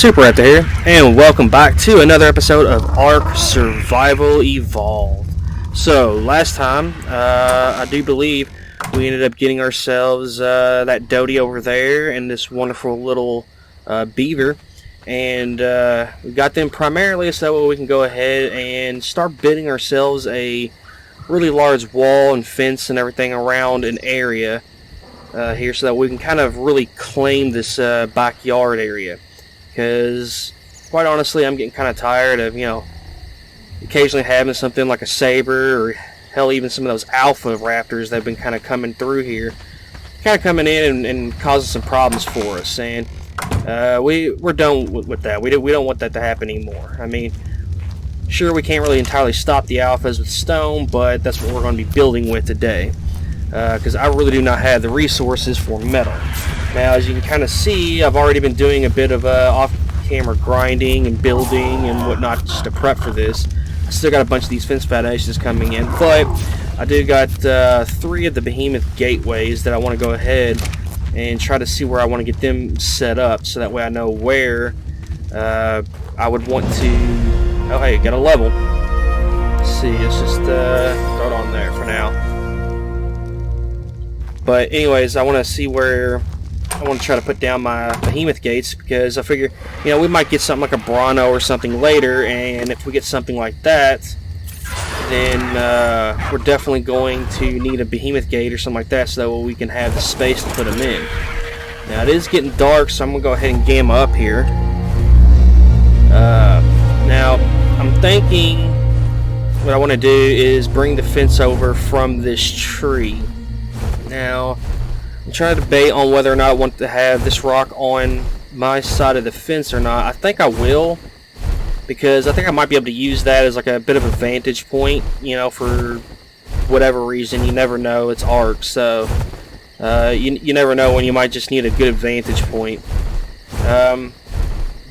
Super Raptor here, and welcome back to another episode of Ark Survival Evolved. So, last time, I do believe we ended up getting ourselves that doty over there and this wonderful little beaver, and we got them primarily so that we can go ahead and start building ourselves a really large wall and fence and everything around an area here so that we can kind of really claim this backyard area. Because, quite honestly, I'm getting kind of tired of, occasionally having something like a saber or, hell, even some of those alpha raptors that have been kind of coming through here. Kind of coming in and causing some problems for us. And we're done with that. We don't want that to happen anymore. I mean, sure, we can't really entirely stop the alphas with stone, but that's what we're going to be building with today. Because I really do not have the resources for metal. Now, as you can kind of see, I've already been doing a bit of off-camera grinding and building and whatnot just to prep for this. I still got a bunch of these fence foundations coming in, but I do got 3 of the behemoth gateways that I want to go ahead and try to see where I want to get them set up, so that way I know where I would want to. Oh, hey, got a level. Let's see, let's just throw it on there for now. But anyways, I want to see where I want to try to put down my behemoth gates, because I figure, we might get something like a Bronto or something later, and if we get something like that, then we're definitely going to need a behemoth gate or something like that, so that we can have the space to put them in. Now, it is getting dark, so I'm going to go ahead and gamma up here. Now, I'm thinking what I want to do is bring the fence over from this tree. Now, I'm trying to debate on whether or not I want to have this rock on my side of the fence or not. I think I will, because I think I might be able to use that as like a bit of a vantage point, for whatever reason. You never know, it's Ark, so you never know when you might just need a good vantage point.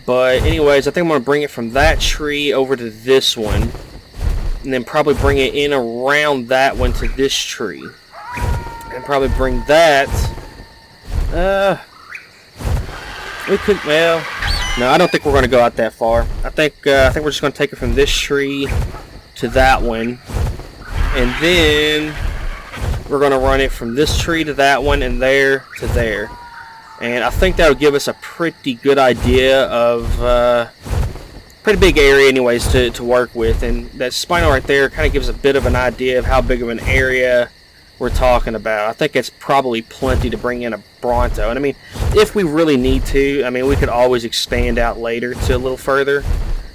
But anyways, I think I'm going to bring it from that tree over to this one, and then probably bring it in around that one to this tree. And probably bring that. We could. Well, no, I don't think we're going to go out that far. I think we're just going to take it from this tree to that one, and then we're going to run it from this tree to that one, and there to there. And I think that'll give us a pretty good idea of pretty big area, anyways, to work with. And that spinal right there kind of gives a bit of an idea of how big of an area we're talking about. I think it's probably plenty to bring in a Bronto. And I mean, if we really need to, I mean, we could always expand out later to a little further.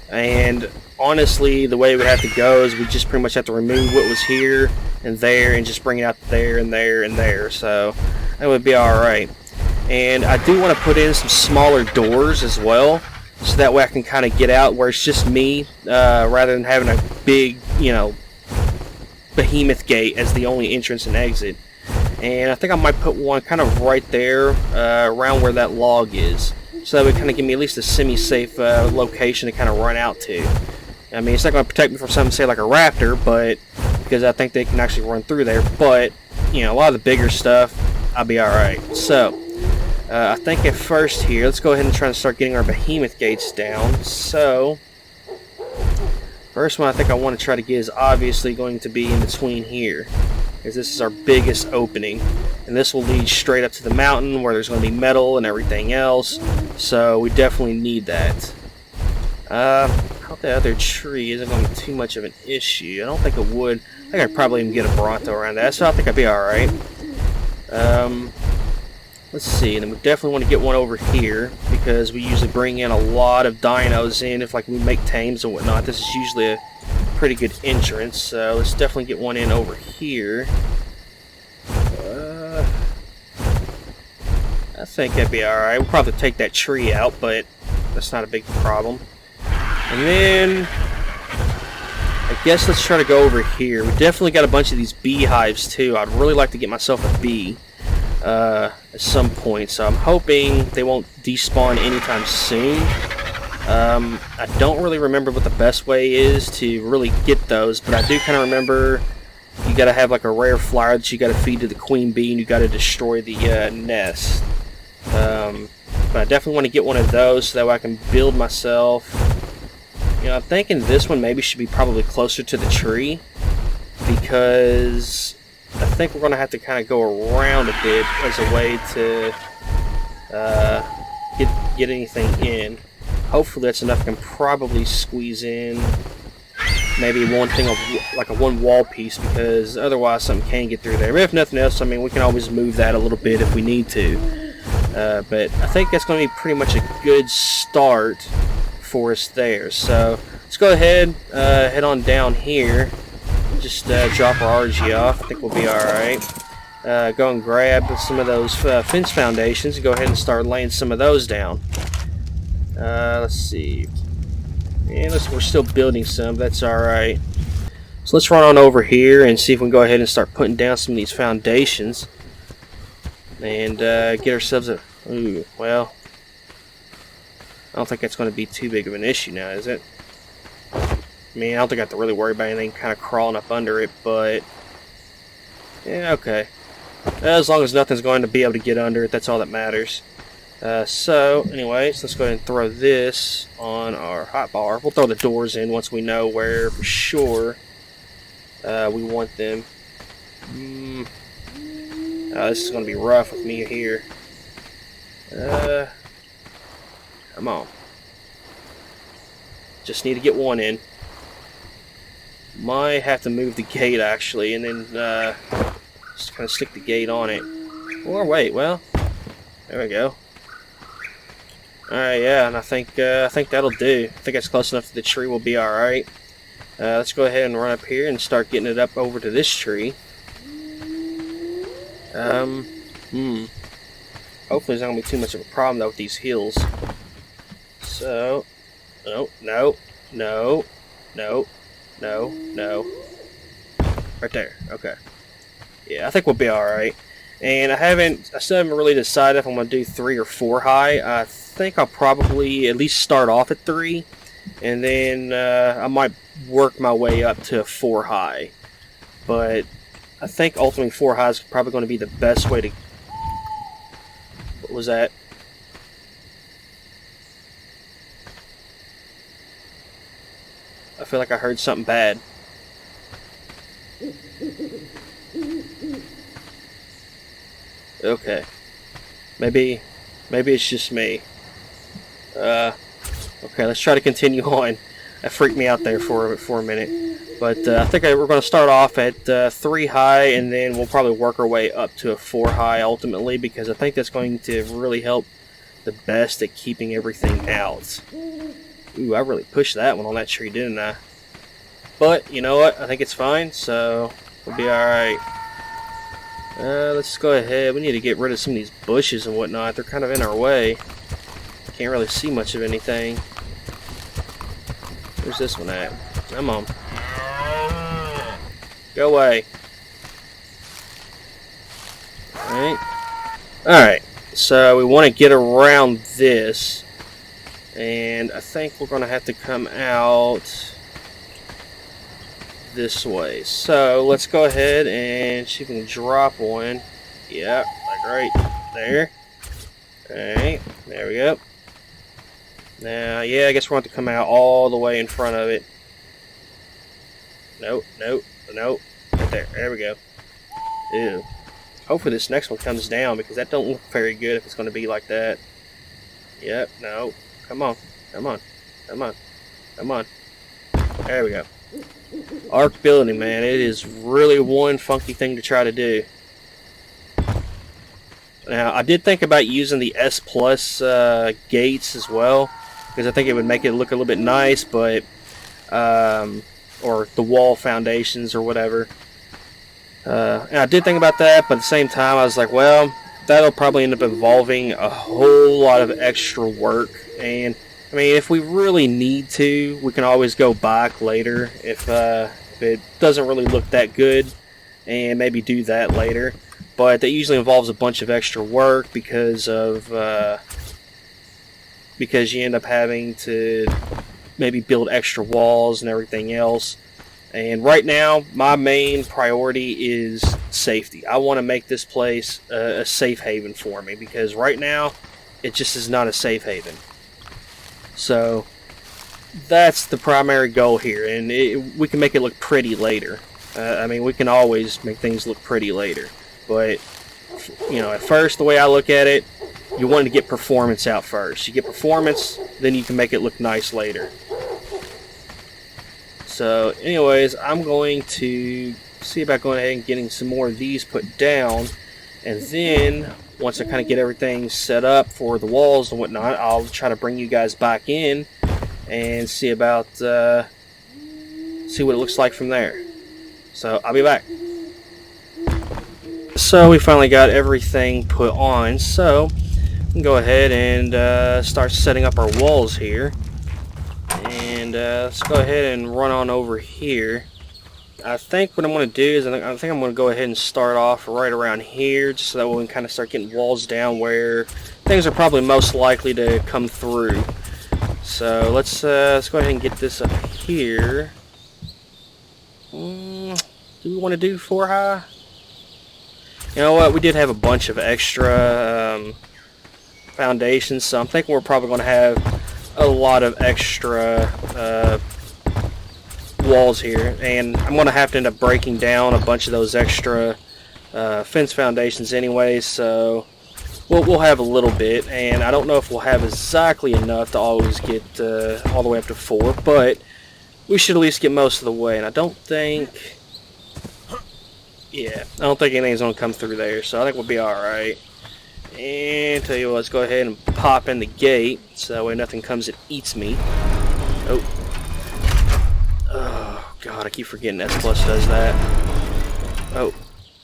And honestly, the way we have to go is we just pretty much have to remove what was here and there and just bring it out there and there and there. So that would be alright. And I do want to put in some smaller doors as well, so that way I can kind of get out where it's just me, rather than having a big, behemoth gate as the only entrance and exit. And I think I might put one kind of right there around where that log is, so that would kind of give me at least a semi-safe location to kind of run out to. I mean, it's not going to protect me from something, say, like a raptor, but because I think they can actually run through there. But a lot of the bigger stuff, I'll be alright. So I think at first here, let's go ahead and try to start getting our behemoth gates down. So first one I think I want to try to get is obviously going to be in between here, because this is our biggest opening, and this will lead straight up to the mountain where there's going to be metal and everything else, so we definitely need that. I hope that other tree isn't going to be too much of an issue. I don't think it would. I think I'd probably even get a Bronto around that, so I think I'd be alright. Let's see, and then we definitely want to get one over here, because we usually bring in a lot of dinos in if we make tames and whatnot. This is usually a pretty good entrance, so let's definitely get one in over here. I think that'd be alright. We'll probably take that tree out, but that's not a big problem. And then I guess let's try to go over here. We definitely got a bunch of these beehives too. I'd really like to get myself a bee at some point, so I'm hoping they won't despawn anytime soon. I don't really remember what the best way is to really get those, but I do kind of remember you gotta have like a rare flower that you gotta feed to the queen bee, and you gotta destroy the nest. But I definitely want to get one of those so that way I can build myself. You know, I'm thinking this one maybe should be probably closer to the tree, because I think we're going to have to kind of go around a bit as a way to get anything in. Hopefully that's enough. I can probably squeeze in maybe one thing of like a one wall piece, because otherwise something can get through there. But if nothing else, I mean, we can always move that a little bit if we need to. But I think that's going to be pretty much a good start for us there. So let's go ahead, head on down here. Just drop our RG off. I think we'll be alright. Go and grab some of those fence foundations and go ahead and start laying some of those down. Let's see. And we're still building some. That's alright. So let's run on over here and see if we can go ahead and start putting down some of these foundations. And get ourselves a... Ooh, well... I don't think that's going to be too big of an issue now, is it? I mean, I don't think I have to really worry about anything kind of crawling up under it, but... Yeah, okay. As long as nothing's going to be able to get under it, that's all that matters. So, anyways, let's go ahead and throw this on our hotbar. We'll throw the doors in once we know where for sure we want them. This is going to be rough with me here. Come on. Just need to get one in. Might have to move the gate actually, and then just kind of stick the gate on it. Or wait, well, there we go. Alright, yeah, and I think that'll do. I think that's close enough to the tree. We'll be alright. Let's go ahead and run up here and start getting it up over to this tree. Hopefully there's not going to be too much of a problem though with these hills. So, no. Right there, okay. Yeah, I think we'll be alright. And I still haven't really decided if I'm going to do 3 or 4 high. I think I'll probably at least start off at 3. And then I might work my way up to 4 high. But I think ultimately 4 high is probably going to be the best way to... What was that? I feel like I heard something bad. Okay. Maybe it's just me. Okay, let's try to continue on. That freaked me out there for a minute. But I think we're going to start off at 3 high, and then we'll probably work our way up to a 4 high ultimately, because I think that's going to really help the best at keeping everything out. Ooh, I really pushed that one on that tree, didn't I? But, you know what? I think it's fine, so we'll be alright. Let's go ahead. We need to get rid of some of these bushes and whatnot. They're kind of in our way. Can't really see much of anything. Where's this one at? Come on. Go away. Alright. So we want to get around this. And I think we're going to have to come out this way. So let's go ahead and see if we can drop one. Yep, like right there. Alright, there we go. Now, yeah, I guess we're going to have to come out all the way in front of it. Nope. Right there. There we go. Ew. Hopefully this next one comes down, because that don't look very good if it's going to be like that. Yep, no. Come on. There we go. Arc building, man. It is really one funky thing to try to do. Now, I did think about using the S Plus gates as well, because I think it would make it look a little bit nice, but or the wall foundations or whatever. And I did think about that, but at the same time I was like, well, that'll probably end up involving a whole lot of extra work. And I mean, if we really need to, we can always go back later if it doesn't really look that good, and maybe do that later. But that usually involves a bunch of extra work because you end up having to maybe build extra walls and everything else. And right now, my main priority is safety. I want to make this place a safe haven for me, because right now, it just is not a safe haven. So that's the primary goal here, and we can make it look pretty later. I mean, we can always make things look pretty later, but at first, the way I look at it, you want to get performance out first. You get performance, then you can make it look nice later. So anyways, I'm going to see about going ahead and getting some more of these put down, and then once I kind of get everything set up for the walls and whatnot, I'll try to bring you guys back in and see about see what it looks like from there. So I'll be back. So we finally got everything put on, so we can go ahead and start setting up our walls here. And let's go ahead and run on over here. I think what I'm going to do is I think I'm going to go ahead and start off right around here, just so that we can kind of start getting walls down where things are probably most likely to come through. So let's go ahead and get this up here. Do we want to do 4 high? You know what? We did have a bunch of extra foundations, so I'm thinking we're probably going to have a lot of extra walls here, and I'm going to have to end up breaking down a bunch of those extra fence foundations anyway, so we'll have a little bit, and I don't know if we'll have exactly enough to always get all the way up to 4, but we should at least get most of the way, and I don't think anything's going to come through there, so I think we'll be alright. And tell you what, let's go ahead and pop in the gate, so that way nothing comes and eats me. Oh god, I keep forgetting S Plus does that. Oh,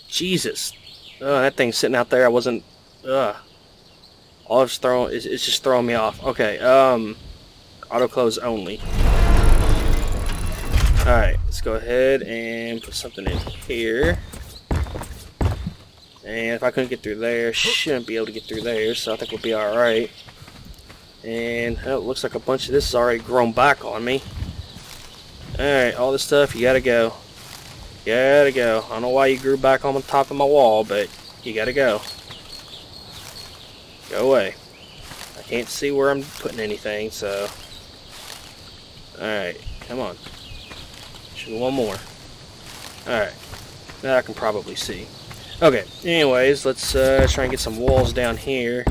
Jesus. Oh, that thing's sitting out there. I wasn't, all it's throwing, it's just throwing me off. Okay, auto close only. Alright, let's go ahead and put something in here. And if I couldn't get through there, shouldn't be able to get through there, so I think we'll be alright. And it looks like a bunch of this has already grown back on me. Alright, all this stuff, you gotta go. You gotta go. I don't know why you grew back on the top of my wall, but you gotta go. Go away. I can't see where I'm putting anything, so... Alright, come on. Should one more. Alright, now I can probably see. Okay, anyways, let's try and get some walls down here.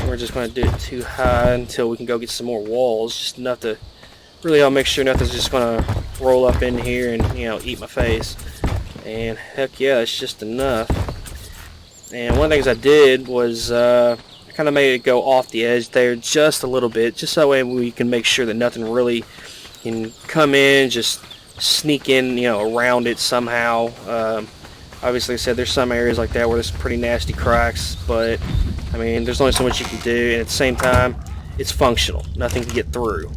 We're just going to do it too high until we can go get some more walls. Just enough to really make sure nothing's just going to roll up in here and, eat my face. And heck yeah, that's just enough. And one of the things I did was I kind of made it go off the edge there just a little bit, just so that way we can make sure that nothing really can come in, just sneak in, around it somehow. Obviously, like I said, there's some areas like that where there's pretty nasty cracks, but I mean, there's only so much you can do, and at the same time, it's functional. Nothing can get through,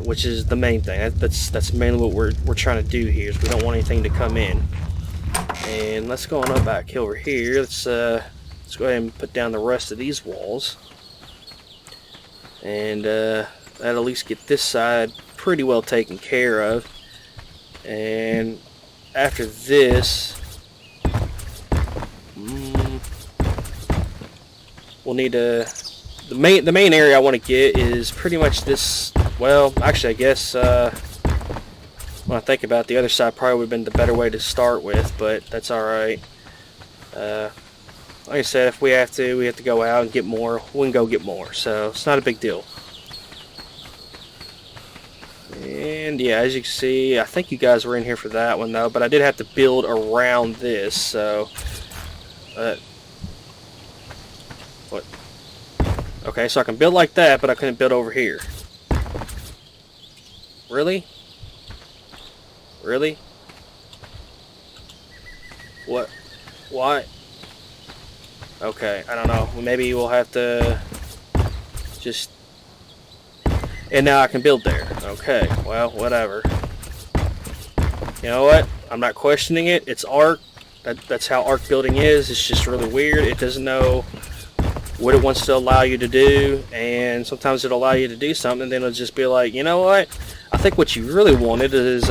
which is the main thing. That's mainly what we're trying to do here. Is we don't want anything to come in. And let's go on up back over here. Let's go ahead and put down the rest of these walls, and that'll at least get this side pretty well taken care of. And after this, we'll need to... The main area I want to get is pretty much this... Well, actually, I guess when I think about it, the other side probably would have been the better way to start with, but that's alright. Like I said, if we have to go out and get more. We can go get more, so it's not a big deal. And yeah, as you can see, I think you guys were in here for that one though, but I did have to build around this, so... what? Okay, so I can build like that, but I couldn't build over here. Really? Really? What? Why? Okay, I don't know. Maybe we'll have to just... And now I can build there. Okay, well, whatever. You know what? I'm not questioning it. It's Ark. That's how Ark building is. It's just really weird. It doesn't know what it wants to allow you to do, and sometimes it'll allow you to do something, and then it'll just be like, you know what? I think what you really wanted is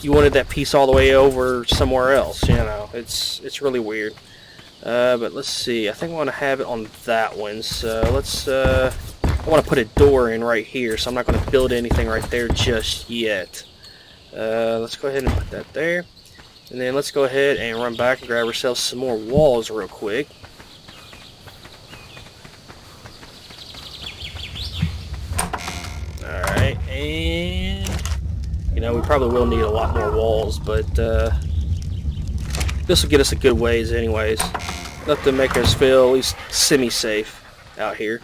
you wanted that piece all the way over somewhere else. It's really weird. But let's see. I think I want to have it on that one. So let's. I want to put a door in right here, so I'm not going to build anything right there just yet. Let's go ahead and put that there. And then let's go ahead and run back and grab ourselves some more walls real quick. Alright, and you know, we probably will need a lot more walls, but this will get us a good ways anyways. Enough to make us feel at least semi-safe out here.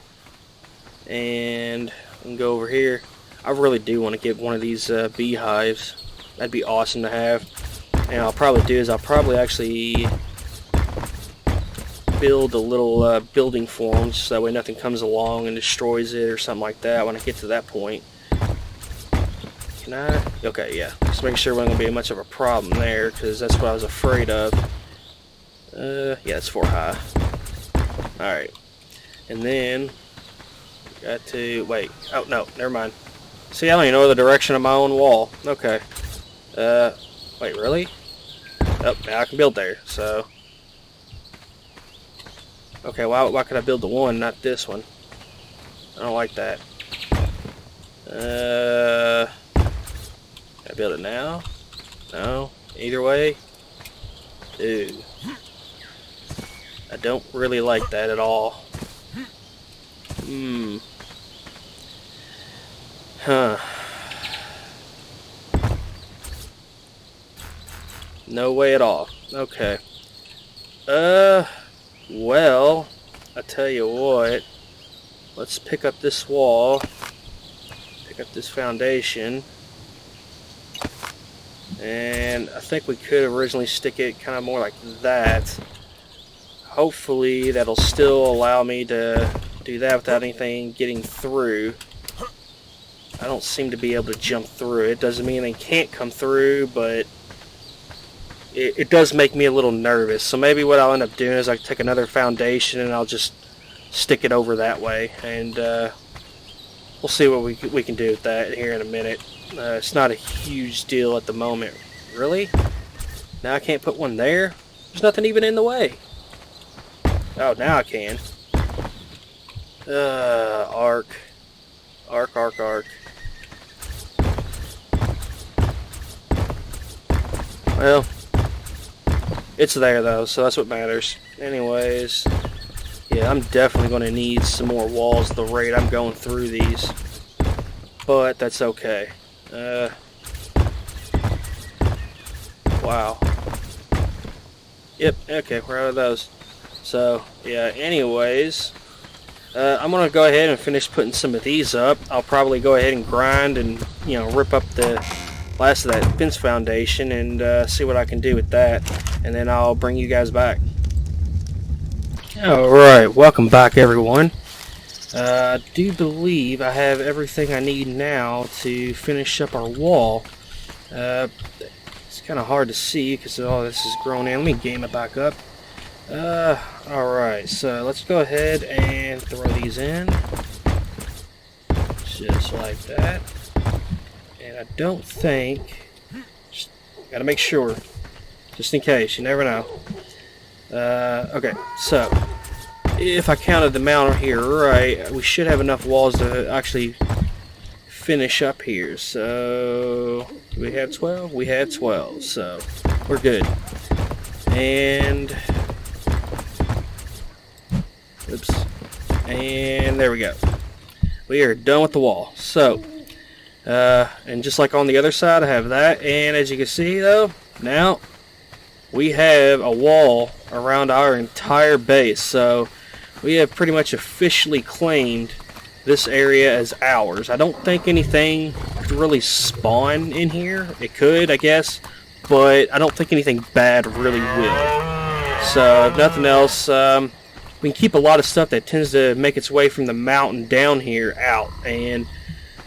And we can go over here. I really do want to get one of these beehives. That'd be awesome to have. And I'll probably do is I'll probably actually build a little building for them, so that way nothing comes along and destroys it or something like that when I get to that point. Can I? Okay, yeah. Just making sure it wasn't going to be much of a problem there, because that's what I was afraid of. Yeah, it's 4 high. Alright. And then, got to, wait. Oh, no, never mind. See, I don't even know the direction of my own wall. Okay. Wait, really? Oh, now I can build there, so. Okay, why could I build the one, not this one? I don't like that. Can I build it now? No? Either way? Dude. I don't really like that at all. Huh. No way at all. Okay. Well, I tell you what. Let's pick up this wall. Pick up this foundation. And I think we could originally stick it kind of more like that. Hopefully that'll still allow me to do that without anything getting through. I don't seem to be able to jump through it. Doesn't mean they can't come through, but it does make me a little nervous. So maybe what I'll end up doing is I take another foundation and I'll just stick it over that way, and we'll see what we can do with that here in a minute. It's not a huge deal at the moment. Really? Now I can't put one there? There's nothing even in the way. Oh, now I can. Arc. Arc. Well, it's there though, so that's what matters. Anyways, yeah, I'm definitely going to need some more walls at the rate I'm going through these. But that's okay. Wow. Yep, okay, we're out of those. So, yeah, anyways, I'm going to go ahead and finish putting some of these up. I'll probably go ahead and grind and, you know, rip up the last of that fence foundation and see what I can do with that. And then I'll bring you guys back. Alright, welcome back everyone. I do believe I have everything I need now to finish up our wall. It's kind of hard to see because all this is grown in. Let me game it back up. Alright, so let's go ahead and throw these in. Just like that. And I don't think... Just gotta make sure. Just in case, you never know. Okay, so... If I counted the amount here right, we should have enough walls to actually finish up here. So... Do we have 12? We had 12, so... We're good. And... Oops. And there we go. We are done with the wall. So, and just like on the other side, I have that. And as you can see, though, now we have a wall around our entire base. So, we have pretty much officially claimed this area as ours. I don't think anything could really spawn in here. It could, I guess. But I don't think anything bad really will. So, if nothing else... we can keep a lot of stuff that tends to make its way from the mountain down here out, and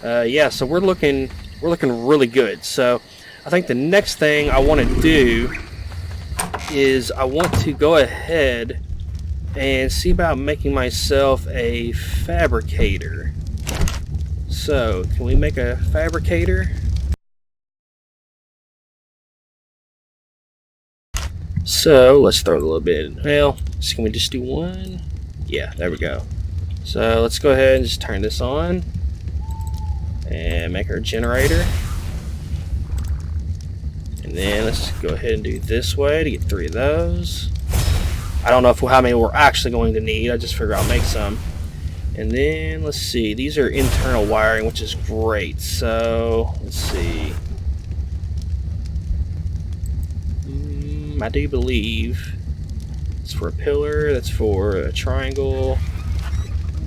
yeah, so we're looking really good. So I think the next thing I want to do is I want to go ahead and see about making myself a fabricator. So can we make a fabricator? So let's throw a little bit in. Well, can we just do one? Yeah, there we go. So let's go ahead and just turn this on and make our generator. And then let's go ahead and do this way to get 3 of those. I don't know how many we're actually going to need. I just figured I'll make some. And then let's see. These are internal wiring, which is great. So let's see. I do believe it's for a pillar. That's for a triangle.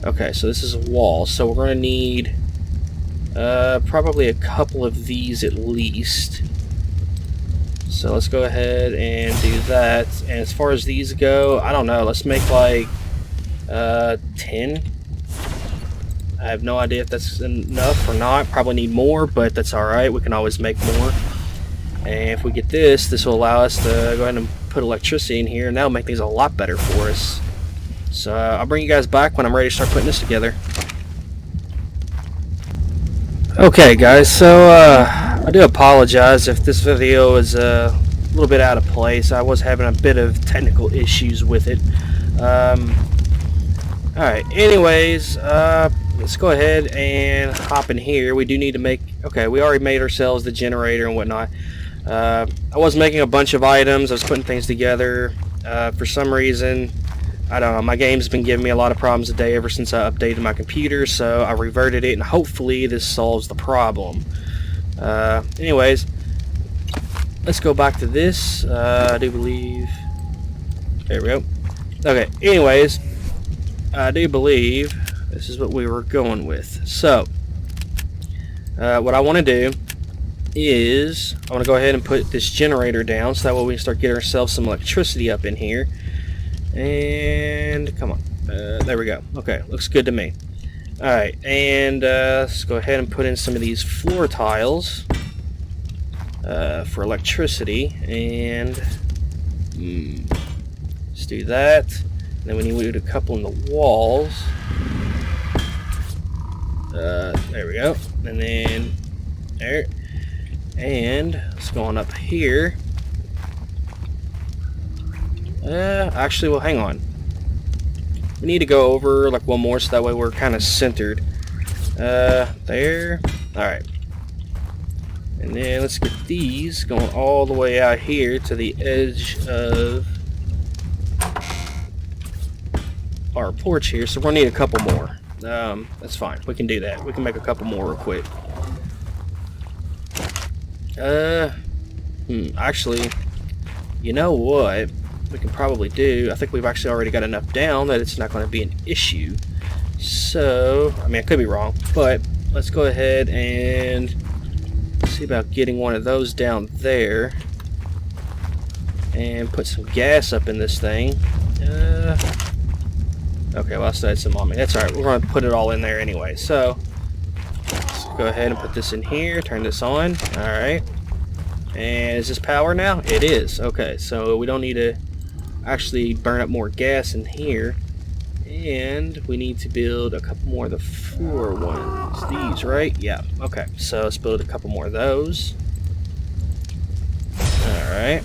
Okay, so this is a wall. So we're going to need probably a couple of these at least. So let's go ahead and do that. And as far as these go, I don't know. Let's make like 10. I have no idea if that's enough or not. Probably need more, but that's alright. We can always make more. And if we get this, this will allow us to go ahead and put electricity in here, and that'll make things a lot better for us. So I'll bring you guys back when I'm ready to start putting this together. Okay guys, so I do apologize if this video is a little bit out of place. I was having a bit of technical issues with it. Alright, anyways, let's go ahead and hop in here. We do need to make... Okay, we already made ourselves the generator and whatnot. I was making a bunch of items. I was putting things together. For some reason, I don't know, my game's been giving me a lot of problems today ever since I updated my computer, so I reverted it, and hopefully this solves the problem. Anyways, let's go back to this. I do believe... There we go. Okay, anyways, I do believe this is what we were going with. So, what I want to do is I want to go ahead and put this generator down so that way we can start getting ourselves some electricity up in here. And come on, there we go. Okay, looks good to me. Alright, and let's go ahead and put in some of these floor tiles for electricity. And let's do that. And then we need a couple in the walls. There we go. And then there. And let's go on up here. Actually, well, hang on. We need to go over like one more so that way we're kind of centered. There. Alright. And then let's get these going all the way out here to the edge of our porch here. So we're going to need a couple more. That's fine. We can do that. We can make a couple more real quick. Actually, you know what we can probably do? I think we've actually already got enough down that it's not going to be an issue. So, I mean, I could be wrong, but let's go ahead and see about getting one of those down there and put some gas up in this thing. Okay, well, I still had some on me. That's alright, we're going to put it all in there anyway. So, let's go ahead and put this in here, turn this on. Alright. And is this power now? It is. Okay, so we don't need to actually burn up more gas in here. And we need to build a couple more of the floor ones. These, right? Yeah. Okay, so let's build a couple more of those. Alright.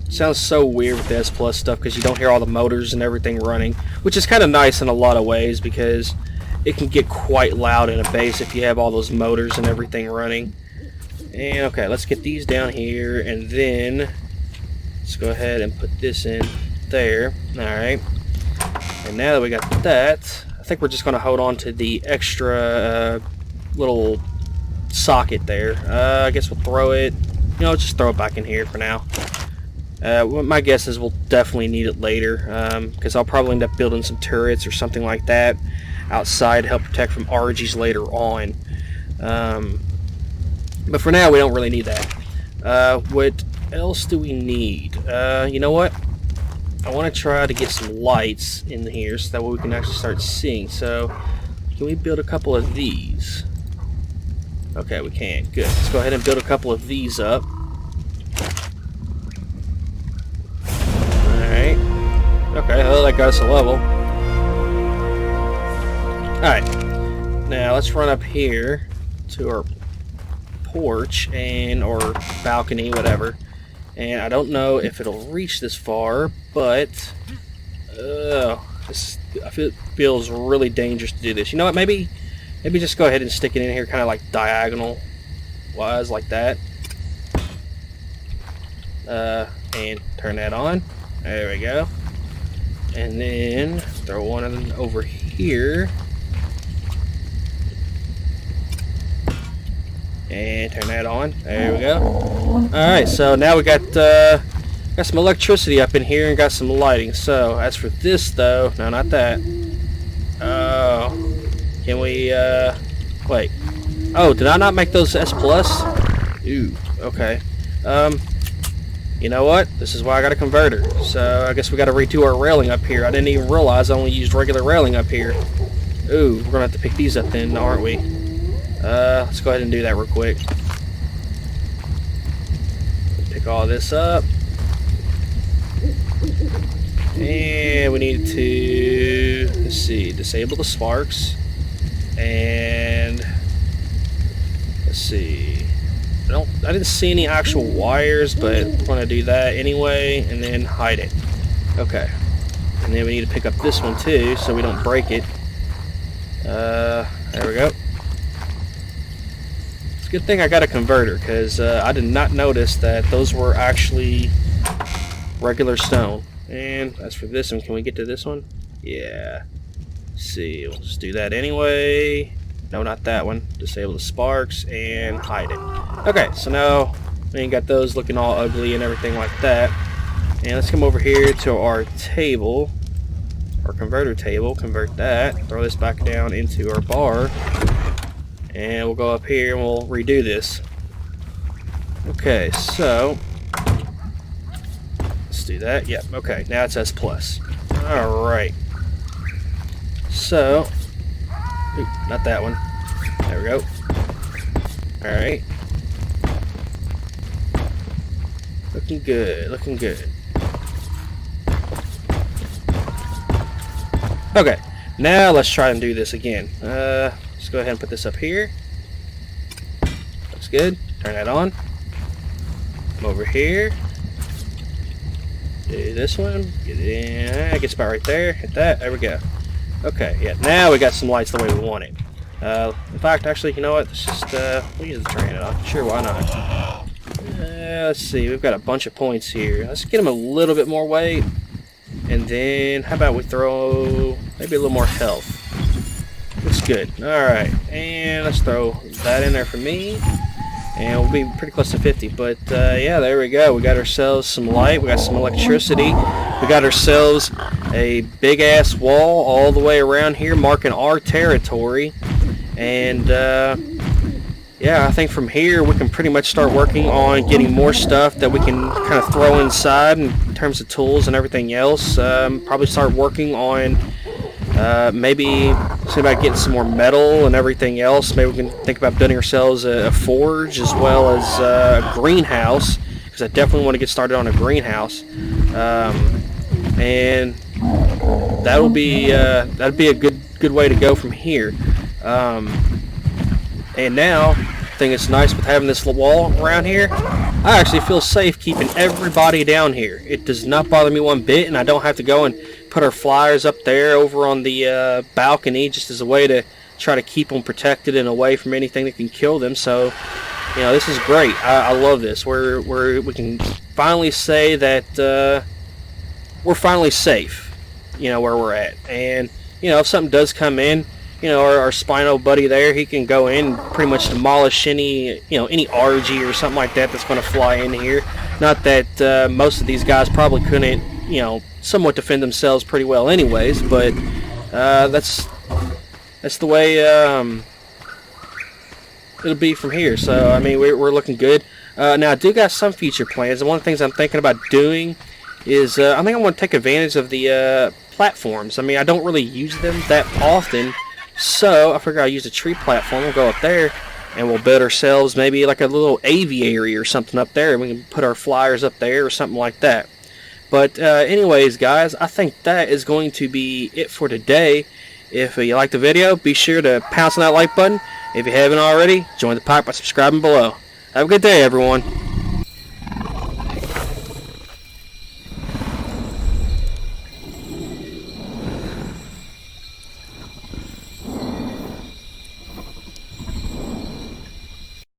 Sounds so weird with the S Plus stuff because you don't hear all the motors and everything running, which is kind of nice in a lot of ways because it can get quite loud in a base if you have all those motors and everything running. And okay, let's get these down here, and then let's go ahead and put this in there. Alright. And now that we got that, I think we're just going to hold on to the extra little socket there. I guess we'll throw it, you know, just throw it back in here for now. My guess is we'll definitely need it later, because I'll probably end up building some turrets or something like that outside to help protect from RGs later on. But for now, we don't really need that. What else do we need? You know what? I want to try to get some lights in here so that way we can actually start seeing. So, can we build a couple of these? Okay, we can. Good. Let's go ahead and build a couple of these up. Alright. Okay, well, that got us a level. Alright. Now, let's run up here to our porch and or balcony, whatever. And I don't know if it'll reach this far, but it feels really dangerous to do this. You know what? Maybe just go ahead and stick it in here, kind of like diagonal wise, like that. And turn that on. There we go. And then throw one over here. And turn that on. There we go. Alright, so now we got some electricity up in here and got some lighting. So as for this though, no, not that. Oh, can we wait. Oh, did I not make those S+? Ooh, okay. You know what? This is why I got a converter. So I guess we got to redo our railing up here. I didn't even realize I only used regular railing up here. Ooh, we're gonna have to pick these up then, aren't we? Let's go ahead and do that real quick. Pick all this up. And we need to, let's see, disable the sparks. And let's see. I didn't see any actual wires, but we're going to do that anyway, and then hide it. Okay. And then we need to pick up this one too, so we don't break it. There we go. It's a good thing I got a converter, because I did not notice that those were actually regular stone. And as for this one, can we get to this one? Yeah. Let's see, we'll just do that anyway. No, not that one. Disable the sparks and hide it. Okay, so now we got those looking all ugly and everything like that. And let's come over here to our table, our converter table, convert that, throw this back down into our bar, and we'll go up here and we'll redo this. Okay, so let's do that. Yep, okay, now it says plus. Alright. So, ooh, not that one. There we go. Alright. Looking good, looking good. Okay, now let's try and do this again. Let's go ahead and put this up here. Looks good. Turn that on. Come over here. Do this one. Get in. It gets about right there. Hit that. There we go. Okay, yeah, now we got some lights the way we want it. In fact, actually, you know what? Let's just, we'll use the train it off. Sure, why not? Let's see, we've got a bunch of points here. Let's get them a little bit more weight. And then, how about we throw maybe a little more health? Looks good. Alright, and let's throw that in there for me. And we'll be pretty close to 50. But, yeah, there we go. We got ourselves some light. We got some electricity. We got ourselves a big-ass wall all the way around here marking our territory. And, yeah, I think from here we can pretty much start working on getting more stuff that we can kind of throw inside in terms of tools and everything else. Probably start working on maybe see about getting some more metal and everything else. Maybe we can think about building ourselves a forge as well as a greenhouse, because I definitely want to get started on a greenhouse. And that'd be a good way to go from here. And now, I think it's nice with having this wall around here. I actually feel safe keeping everybody down here. It does not bother me one bit, and I don't have to go and put our flyers up there over on the balcony just as a way to try to keep them protected and away from anything that can kill them. So, you know, this is great. I love this. We can finally say that we're finally safe, you know, where we're at. And, you know, if something does come in, you know, our Spino buddy there, he can go in and pretty much demolish any, you know, any RG or something like that that's going to fly in here. Not that most of these guys probably couldn't, you know, somewhat defend themselves pretty well anyways, but that's the way it'll be from here. So, I mean, we're looking good. Now, I do got some future plans, and one of the things I'm thinking about doing is I think I want to take advantage of the platforms. I mean, I don't really use them that often, so I figure I'll use a tree platform. We'll go up there and we'll build ourselves maybe like a little aviary or something up there, and we can put our flyers up there or something like that. But anyways, guys, I think that is going to be it for today. If you liked the video, be sure to pounce on that like button. If you haven't already, join the pack by subscribing below. Have a good day, everyone.